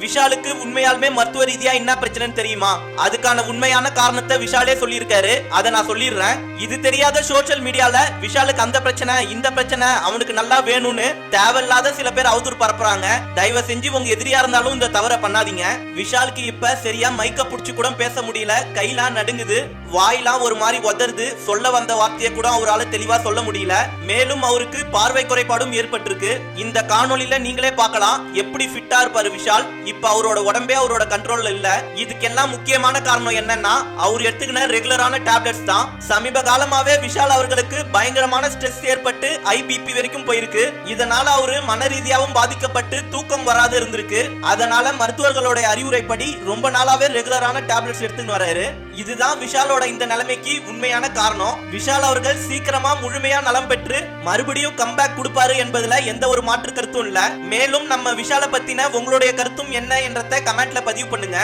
விஷாலுக்கு உண்மையாலுமே மருத்துவ ரீதியா என்ன பிரச்சனைன்னு தெரியுமா? அதுக்கான உண்மையான காரணத்தை விஷாலே சொல்லியிருக்காரு. அதை நான் சொல்லிடுறேன். இது தெரியாத சோசியல் மீடியால விஷாலுக்கு அந்த பிரச்சனை இந்த பிரச்சனை அவனுக்கு நல்லா வேணும்னு தேவையில்லாத சில பேர் அவதூறு பரப்புறாங்க. தயவு செஞ்சு உங்க எதிரியா இருந்தாலும் இந்த தவறை பண்ணாதீங்க. விஷாலுக்கு இப்ப சரியா மைக்க புடிச்சு கூட பேச முடியல. கையெல்லாம் நடுங்குது, வாயெல்லாம் ஒரு மாதிரி உதறுது. சொல்ல வந்த வார்த்தையை கூட அவரால தெளிவா சொல்ல முடியல. மேலும் அவருக்கு பார்வை குறைபாடும் ஏற்பட்டிருக்கு. இந்த காணொலியில நீங்களே பார்க்கலாம் எப்படி ஃபிட்டா இருப்பாரு விஷால். இப்ப அவரோட உடம்பே அவரோட கண்ட்ரோல்ல இல்ல. இதுக்கெல்லாம் முக்கியமான காரணம் என்னன்னா அவர் எடுத்துக்கின ரெகுலரான டேப்லெட்ஸ் தான். சமீப காலமாவே விஷால் அவர்களுக்கு பயங்கரமான ஸ்ட்ரெஸ் ஏற்பட்டு ஐபிபி வரைக்கும் போயிருக்கு. இதனால அவரு மன ரீதியாவும் பாதிக்கப்பட்டு தூக்கம் வராது இருந்திருக்கு. அதனால மருத்துவர்களோட அறிவுரைப்படி ரொம்ப நாளாவே ரெகுலரான டேப்லெட்ஸ் எடுத்துன்னு வராரு. இதுதான் விஷாலோட இந்த நிலைமைக்கு உண்மையான காரணம். விஷால் அவர்கள் சீக்கிரமா முழுமையா நலம் பெற்று மறுபடியும் கம்பேக் கொடுப்பாரு என்பதுல எந்த ஒரு மாற்று கருத்தும் இல்ல. மேலும் நம்ம விஷால பத்தின உங்களுடைய கருத்தும் என்ன என்றதை கமெண்ட்ல பதிவு பண்ணுங்க.